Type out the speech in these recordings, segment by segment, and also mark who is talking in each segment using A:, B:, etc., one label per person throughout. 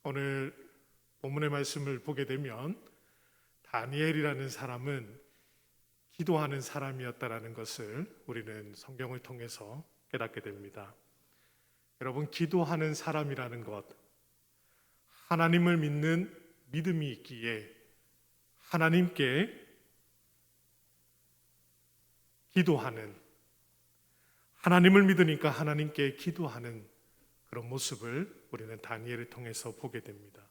A: 오늘 본문의 말씀을 보게 되면 다니엘이라는 사람은 기도하는 사람이었다라는 것을 우리는 성경을 통해서 깨닫게 됩니다. 여러분, 기도하는 사람이라는 것, 하나님을 믿는 믿음이 있기에 하나님께 기도하는, 하나님을 믿으니까 하나님께 기도하는 그런 모습을 우리는 다니엘을 통해서 보게 됩니다.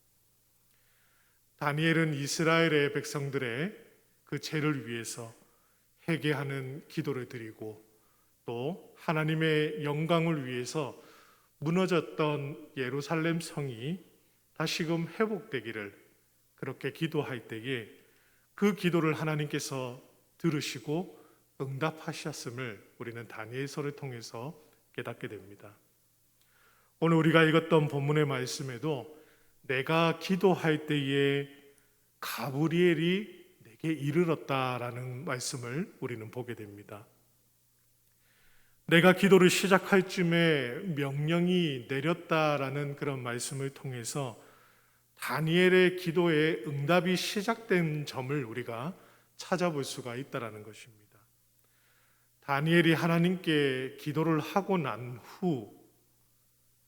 A: 다니엘은 이스라엘의 백성들의 그 죄를 위해서 회개하는 기도를 드리고 또 하나님의 영광을 위해서 무너졌던 예루살렘 성이 다시금 회복되기를 그렇게 기도할 때에 그 기도를 하나님께서 들으시고 응답하셨음을 우리는 다니엘서를 통해서 깨닫게 됩니다. 오늘 우리가 읽었던 본문의 말씀에도 내가 기도할 때에 가브리엘이 내게 이르렀다라는 말씀을 우리는 보게 됩니다. 내가 기도를 시작할 쯤에 명령이 내렸다라는 그런 말씀을 통해서 다니엘의 기도에 응답이 시작된 점을 우리가 찾아볼 수가 있다라는 것입니다. 다니엘이 하나님께 기도를 하고 난 후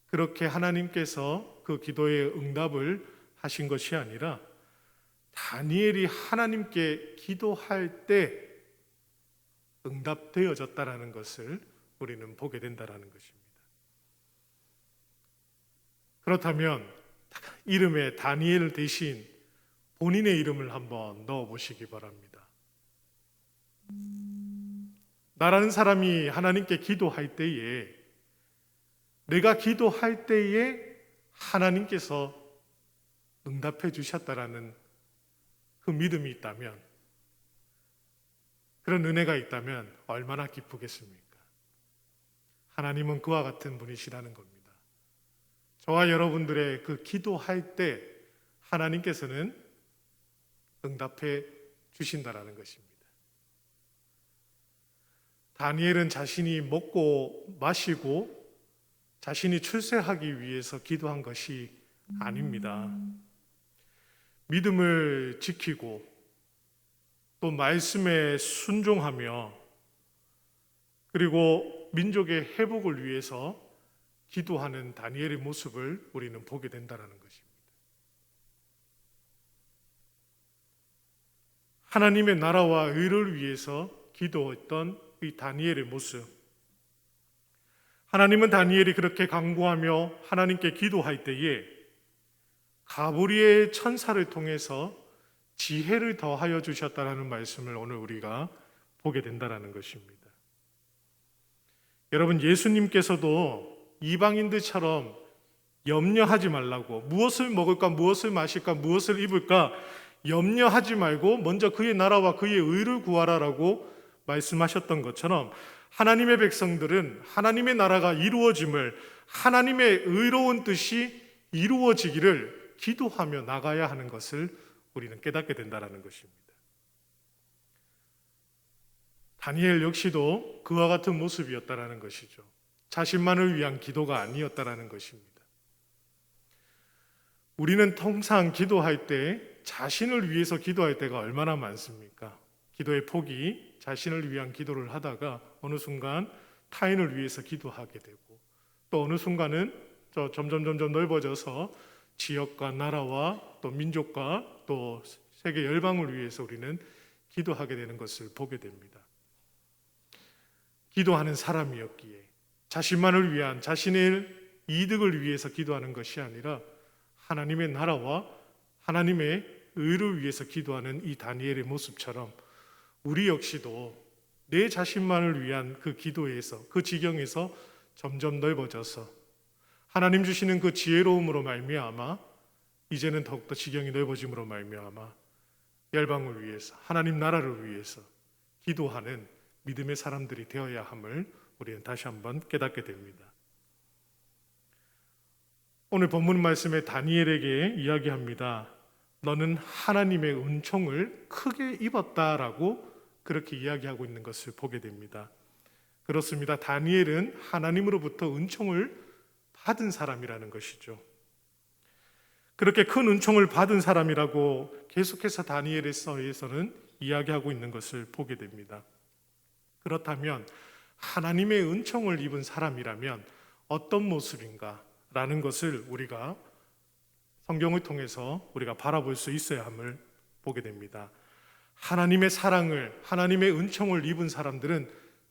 A: 그렇게 하나님께서 그 기도에 응답을 하신 것이 아니라 다니엘이 하나님께 기도할 때 응답되어졌다라는 것을 우리는 보게 된다라는 것입니다. 그렇다면 이름에 다니엘 대신 본인의 이름을 한번 넣어 보시기 바랍니다. 나라는 사람이 하나님께 기도할 때에, 내가 기도할 때에 하나님께서 응답해 주셨다라는 그 믿음이 있다면, 그런 은혜가 있다면 얼마나 기쁘겠습니까? 하나님은 그와 같은 분이시라는 겁니다. 저와 여러분들의 그 기도할 때 하나님께서는 응답해 주신다라는 것입니다. 다니엘은 자신이 먹고 마시고 자신이 출세하기 위해서 기도한 것이 아닙니다. 믿음을 지키고 또 말씀에 순종하며 그리고 민족의 회복을 위해서 기도하는 다니엘의 모습을 우리는 보게 된다는 것입니다. 하나님의 나라와 의를 위해서 기도했던 이 다니엘의 모습, 하나님은 다니엘이 그렇게 간구하며 하나님께 기도할 때에 가브리엘 천사를 통해서 지혜를 더하여 주셨다라는 말씀을 오늘 우리가 보게 된다는 것입니다. 여러분, 예수님께서도 이방인들처럼 염려하지 말라고, 무엇을 먹을까, 무엇을 마실까, 무엇을 입을까 염려하지 말고 먼저 그의 나라와 그의 의를 구하라라고 말씀하셨던 것처럼 하나님의 백성들은 하나님의 나라가 이루어짐을, 하나님의 의로운 뜻이 이루어지기를 기도하며 나가야 하는 것을 우리는 깨닫게 된다는 것입니다. 다니엘 역시도 그와 같은 모습이었다는 것이죠. 자신만을 위한 기도가 아니었다는 것입니다. 우리는 통상 기도할 때 자신을 위해서 기도할 때가 얼마나 많습니까? 기도의 폭이 자신을 위한 기도를 하다가 어느 순간 타인을 위해서 기도하게 되고 또 어느 순간은 점점 넓어져서 지역과 나라와 또 민족과 또 세계 열방을 위해서 우리는 기도하게 되는 것을 보게 됩니다. 기도하는 사람이었기에 자신만을 위한, 자신의 이득을 위해서 기도하는 것이 아니라 하나님의 나라와 하나님의 의를 위해서 기도하는 이 다니엘의 모습처럼 우리 역시도 내 자신만을 위한 그 기도에서, 그 지경에서 점점 넓어져서 하나님 주시는 그 지혜로움으로 말미암아 이제는 더욱더 지경이 넓어짐으로 말미암아 열방을 위해서, 하나님 나라를 위해서 기도하는 믿음의 사람들이 되어야 함을 우리는 다시 한번 깨닫게 됩니다. 오늘 본문 말씀에 다니엘에게 이야기합니다. 너는 하나님의 은총을 크게 입었다라고 그렇게 이야기하고 있는 것을 보게 됩니다. 그렇습니다. 다니엘은 하나님으로부터 은총을 받은 사람이라는 것이죠. 그렇게 큰 은총을 받은 사람이라고 계속해서 다니엘서에서는 이야기하고 있는 것을 보게 됩니다. 그렇다면 하나님의 은총을 입은 사람이라면 어떤 모습인가라는 것을 우리가 성경을 통해서 우리가 바라볼 수 있어야 함을 보게 됩니다. 하나님의 사랑을, 하나님의 은총을 입은 사람들은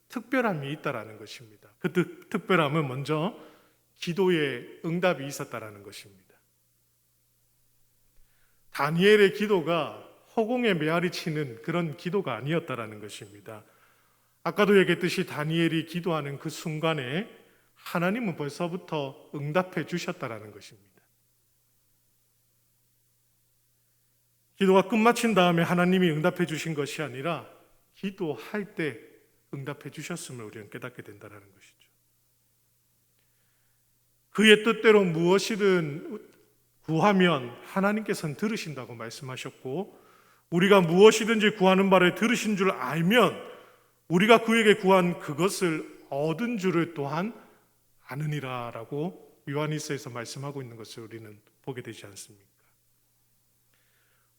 A: 특별함이 있다라는 것입니다. 그 특별함은 먼저 기도에 응답이 있었다라는 것입니다. 다니엘의 기도가 허공에 메아리 치는 그런 기도가 아니었다라는 것입니다. 아까도 얘기했듯이 다니엘이 기도하는 그 순간에 하나님은 벌써부터 응답해 주셨다라는 것입니다. 기도가 끝마친 다음에 하나님이 응답해 주신 것이 아니라 기도할 때 응답해 주셨음을 우리는 깨닫게 된다는 것이죠. 그의 뜻대로 무엇이든 구하면 하나님께서는 들으신다고 말씀하셨고, 우리가 무엇이든지 구하는 바를 들으신 줄 알면 우리가 그에게 구한 그것을 얻은 줄을 또한 아느니라 라고 요한일서에서 말씀하고 있는 것을 우리는 보게 되지 않습니까?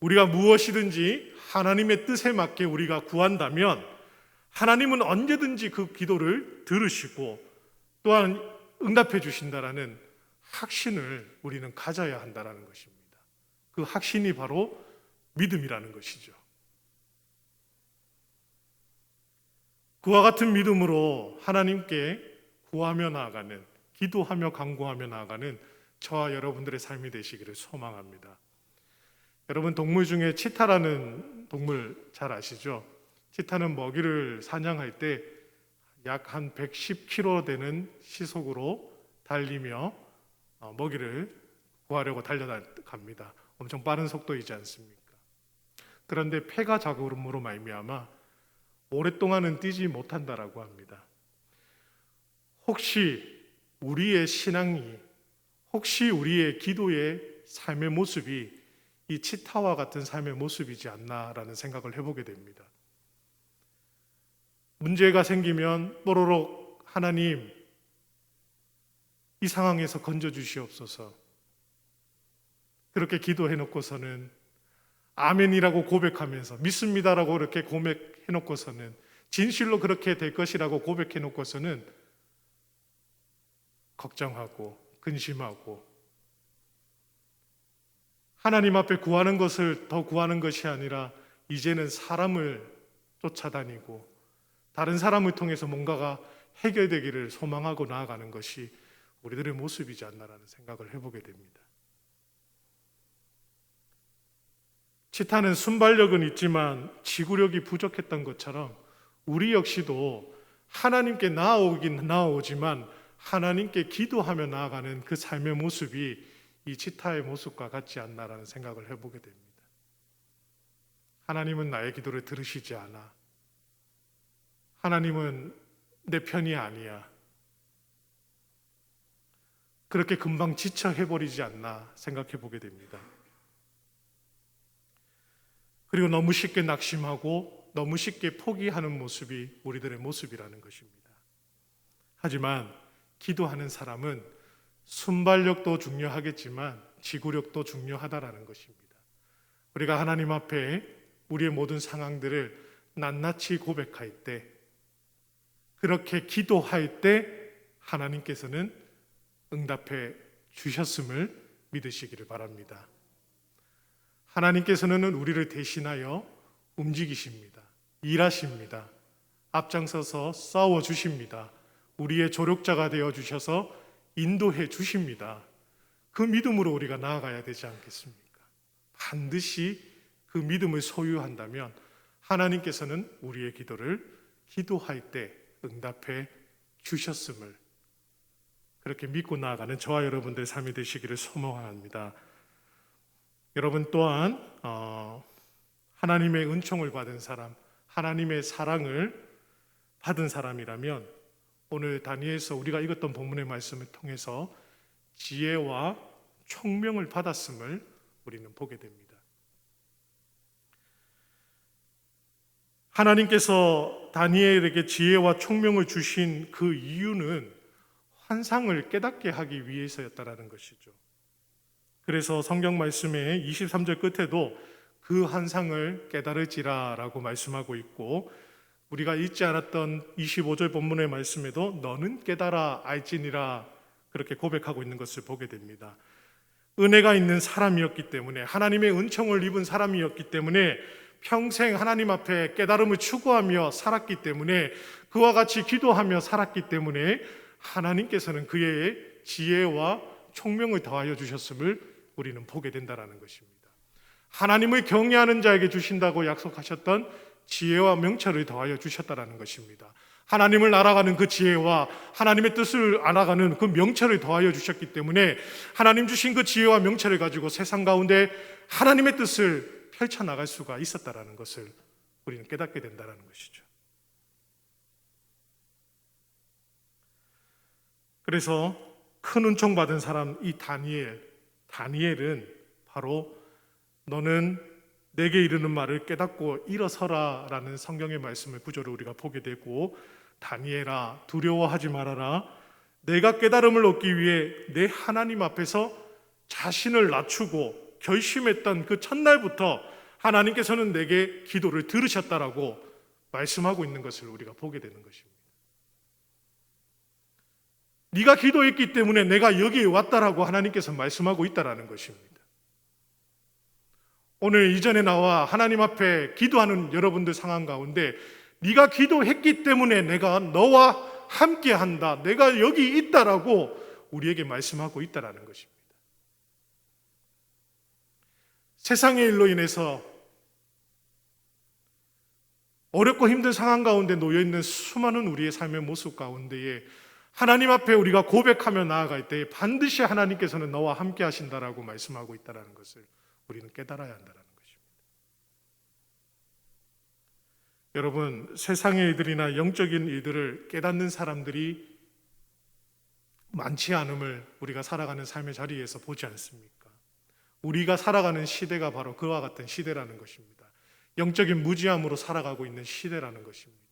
A: 우리가 무엇이든지 하나님의 뜻에 맞게 우리가 구한다면 하나님은 언제든지 그 기도를 들으시고 또한 응답해 주신다라는 확신을 우리는 가져야 한다는 것입니다. 그 확신이 바로 믿음이라는 것이죠. 그와 같은 믿음으로 하나님께 구하며 나아가는, 기도하며 간구하며 나아가는 저와 여러분들의 삶이 되시기를 소망합니다. 여러분, 동물 중에 치타라는 동물 잘 아시죠? 치타는 먹이를 사냥할 때 약 한 110km 되는 시속으로 달리며 먹이를 구하려고 달려갑니다. 엄청 빠른 속도이지 않습니까? 그런데 폐가 작음으로 말미암아 오랫동안은 뛰지 못한다라고 합니다. 혹시 우리의 신앙이, 혹시 우리의 기도의 삶의 모습이 이 치타와 같은 삶의 모습이지 않나라는 생각을 해보게 됩니다. 문제가 생기면 뽀로록 하나님 이 상황에서 건져주시옵소서, 그렇게 기도해놓고서는 아멘이라고 고백하면서 믿습니다라고 이렇게 고백해놓고서는, 진실로 그렇게 될 것이라고 고백해놓고서는 걱정하고 근심하고 하나님 앞에 구하는 것을 더 구하는 것이 아니라 이제는 사람을 쫓아다니고 다른 사람을 통해서 뭔가가 해결되기를 소망하고 나아가는 것이 우리들의 모습이지 않나라는 생각을 해보게 됩니다. 치타는 순발력은 있지만 지구력이 부족했던 것처럼 우리 역시도 하나님께 나아오긴 나아오지만 하나님께 기도하며 나아가는 그 삶의 모습이 이 치타의 모습과 같지 않나라는 생각을 해보게 됩니다. 하나님은 나의 기도를 들으시지 않아. 하나님은 내 편이 아니야. 그렇게 금방 지쳐해버리지 않나 생각해 보게 됩니다. 그리고 너무 쉽게 낙심하고 너무 쉽게 포기하는 모습이 우리들의 모습이라는 것입니다. 하지만 기도하는 사람은 순발력도 중요하겠지만 지구력도 중요하다라는 것입니다. 우리가 하나님 앞에 우리의 모든 상황들을 낱낱이 고백할 때, 그렇게 기도할 때 하나님께서는 응답해 주셨음을 믿으시기를 바랍니다. 하나님께서는 우리를 대신하여 움직이십니다. 일하십니다. 앞장서서 싸워 주십니다. 우리의 조력자가 되어 주셔서 인도해 주십니다. 그 믿음으로 우리가 나아가야 되지 않겠습니까? 반드시 그 믿음을 소유한다면 하나님께서는 우리의 기도를 기도할 때 응답해 주셨음을 그렇게 믿고 나아가는 저와 여러분들의 삶이 되시기를 소망합니다. 여러분 또한 하나님의 은총을 받은 사람, 하나님의 사랑을 받은 사람이라면 오늘 다니엘서 우리가 읽었던 본문의 말씀을 통해서 지혜와 총명을 받았음을 우리는 보게 됩니다. 하나님께서 다니엘에게 지혜와 총명을 주신 그 이유는 환상을 깨닫게 하기 위해서였다라는 것이죠. 그래서 성경 말씀의 23절 끝에도 그 환상을 깨달을지라라고 말씀하고 있고, 우리가 잊지 않았던 25절 본문의 말씀에도 너는 깨달아 알지니라 그렇게 고백하고 있는 것을 보게 됩니다. 은혜가 있는 사람이었기 때문에, 하나님의 은총을 입은 사람이었기 때문에 평생 하나님 앞에 깨달음을 추구하며 살았기 때문에, 그와 같이 기도하며 살았기 때문에 하나님께서는 그의 지혜와 총명을 더하여 주셨음을 우리는 보게 된다는 것입니다. 하나님을 경외하는 자에게 주신다고 약속하셨던 지혜와 명철을 더하여 주셨다는 것입니다. 하나님을 알아가는 그 지혜와 하나님의 뜻을 알아가는 그 명철을 더하여 주셨기 때문에 하나님 주신 그 지혜와 명철을 가지고 세상 가운데 하나님의 뜻을 펼쳐나갈 수가 있었다는 것을 우리는 깨닫게 된다는 것이죠. 그래서 큰 은총 받은 사람 이 다니엘은 바로 너는 내게 이르는 말을 깨닫고 일어서라 라는 성경의 말씀을 구절을 우리가 보게 되고, 다니엘아 두려워하지 말아라, 내가 깨달음을 얻기 위해 내 하나님 앞에서 자신을 낮추고 결심했던 그 첫날부터 하나님께서는 내게 기도를 들으셨다라고 말씀하고 있는 것을 우리가 보게 되는 것입니다. 네가 기도했기 때문에 내가 여기에 왔다라고 하나님께서 말씀하고 있다라는 것입니다. 오늘 이전에 나와 하나님 앞에 기도하는 여러분들 상황 가운데 네가 기도했기 때문에 내가 너와 함께 한다, 내가 여기 있다라고 우리에게 말씀하고 있다라는 것입니다. 세상의 일로 인해서 어렵고 힘든 상황 가운데 놓여있는 수많은 우리의 삶의 모습 가운데에 하나님 앞에 우리가 고백하며 나아갈 때 반드시 하나님께서는 너와 함께 하신다라고 말씀하고 있다는 것을 우리는 깨달아야 한다는 것입니다. 여러분, 세상의 일들이나 영적인 일들을 깨닫는 사람들이 많지 않음을 우리가 살아가는 삶의 자리에서 보지 않습니까? 우리가 살아가는 시대가 바로 그와 같은 시대라는 것입니다. 영적인 무지함으로 살아가고 있는 시대라는 것입니다.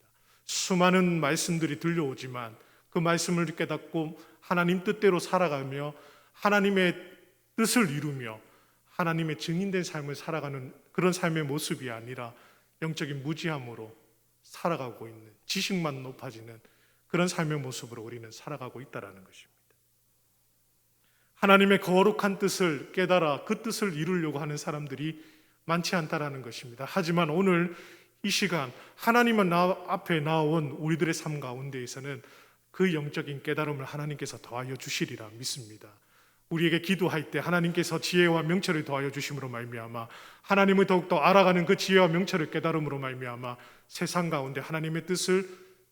A: 수많은 말씀들이 들려오지만 그 말씀을 깨닫고 하나님 뜻대로 살아가며 하나님의 뜻을 이루며 하나님의 증인된 삶을 살아가는 그런 삶의 모습이 아니라 영적인 무지함으로 살아가고 있는, 지식만 높아지는 그런 삶의 모습으로 우리는 살아가고 있다는 것입니다. 하나님의 거룩한 뜻을 깨달아 그 뜻을 이루려고 하는 사람들이 많지 않다는 것입니다. 하지만 오늘 이 시간 하나님은 앞에 나온 우리들의 삶 가운데에서는 그 영적인 깨달음을 하나님께서 더하여 주시리라 믿습니다. 우리에게 기도할 때 하나님께서 지혜와 명철을 더하여 주심으로 말미암아 하나님을 더욱더 알아가는 그 지혜와 명철을 깨달음으로 말미암아 세상 가운데 하나님의 뜻을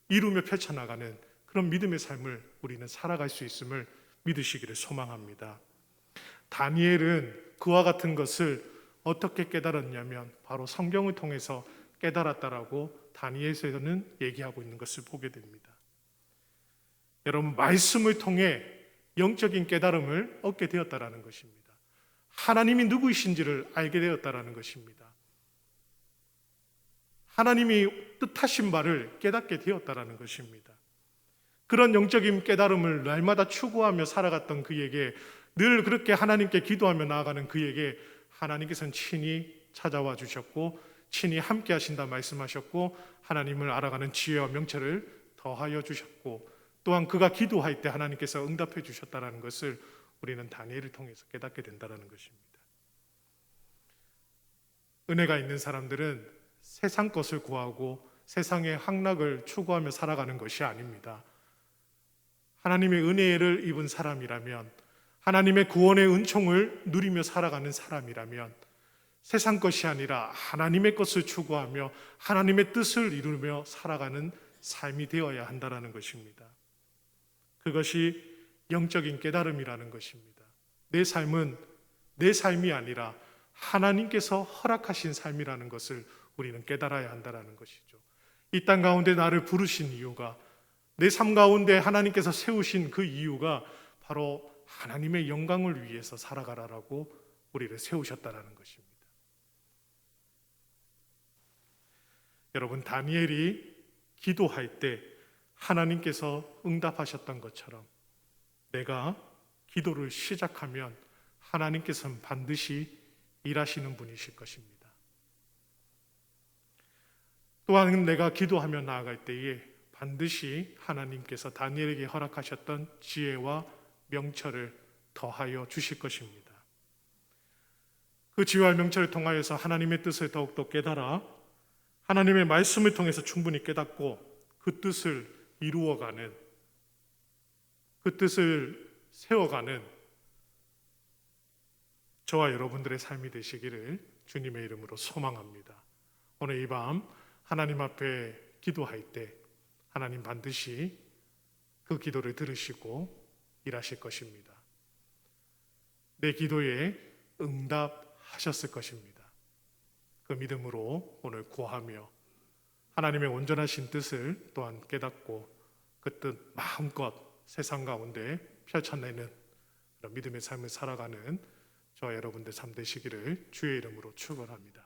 A: 이루며 펼쳐나가는 그런 믿음의 삶을 우리는 살아갈 수 있음을 믿으시기를 소망합니다. 다니엘은 그와 같은 것을 어떻게 깨달았냐면 바로 성경을 통해서 깨달았다라고 다니엘서는 얘기하고 있는 것을 보게 됩니다. 여러분, 말씀을 통해 영적인 깨달음을 얻게 되었다라는 것입니다. 하나님이 누구이신지를 알게 되었다라는 것입니다. 하나님이 뜻하신 바를 깨닫게 되었다라는 것입니다. 그런 영적인 깨달음을 날마다 추구하며 살아갔던 그에게, 늘 그렇게 하나님께 기도하며 나아가는 그에게 하나님께서는 친히 찾아와 주셨고 친히 함께 하신다 말씀하셨고 하나님을 알아가는 지혜와 명철을 더하여 주셨고 또한 그가 기도할 때 하나님께서 응답해 주셨다는 것을 우리는 다니엘을 통해서 깨닫게 된다는 것입니다. 은혜가 있는 사람들은 세상 것을 구하고 세상의 향락을 추구하며 살아가는 것이 아닙니다. 하나님의 은혜를 입은 사람이라면, 하나님의 구원의 은총을 누리며 살아가는 사람이라면 세상 것이 아니라 하나님의 것을 추구하며 하나님의 뜻을 이루며 살아가는 삶이 되어야 한다는 것입니다. 그것이 영적인 깨달음이라는 것입니다. 내 삶은 내 삶이 아니라 하나님께서 허락하신 삶이라는 것을 우리는 깨달아야 한다는 것이죠. 이 땅 가운데 나를 부르신 이유가, 내 삶 가운데 하나님께서 세우신 그 이유가 바로 하나님의 영광을 위해서 살아가라라고 우리를 세우셨다는 것입니다. 여러분, 다니엘이 기도할 때 하나님께서 응답하셨던 것처럼 내가 기도를 시작하면 하나님께서는 반드시 일하시는 분이실 것입니다. 또한 내가 기도하며 나아갈 때에 반드시 하나님께서 다니엘에게 허락하셨던 지혜와 명철을 더하여 주실 것입니다. 그 지혜와 명철을 통하여서 하나님의 뜻을 더욱더 깨달아 하나님의 말씀을 통해서 충분히 깨닫고 그 뜻을 이루어가는, 그 뜻을 세워가는 저와 여러분들의 삶이 되시기를 주님의 이름으로 소망합니다. 오늘 이 밤 하나님 앞에 기도할 때 하나님 반드시 그 기도를 들으시고 일하실 것입니다. 내 기도에 응답하셨을 것입니다. 그 믿음으로 오늘 구하며 하나님의 온전하신 뜻을 또한 깨닫고 그 뜻 마음껏 세상 가운데 펼쳐내는 그런 믿음의 삶을 살아가는 저와 여러분들 삶 되시기를 주의 이름으로 축원합니다.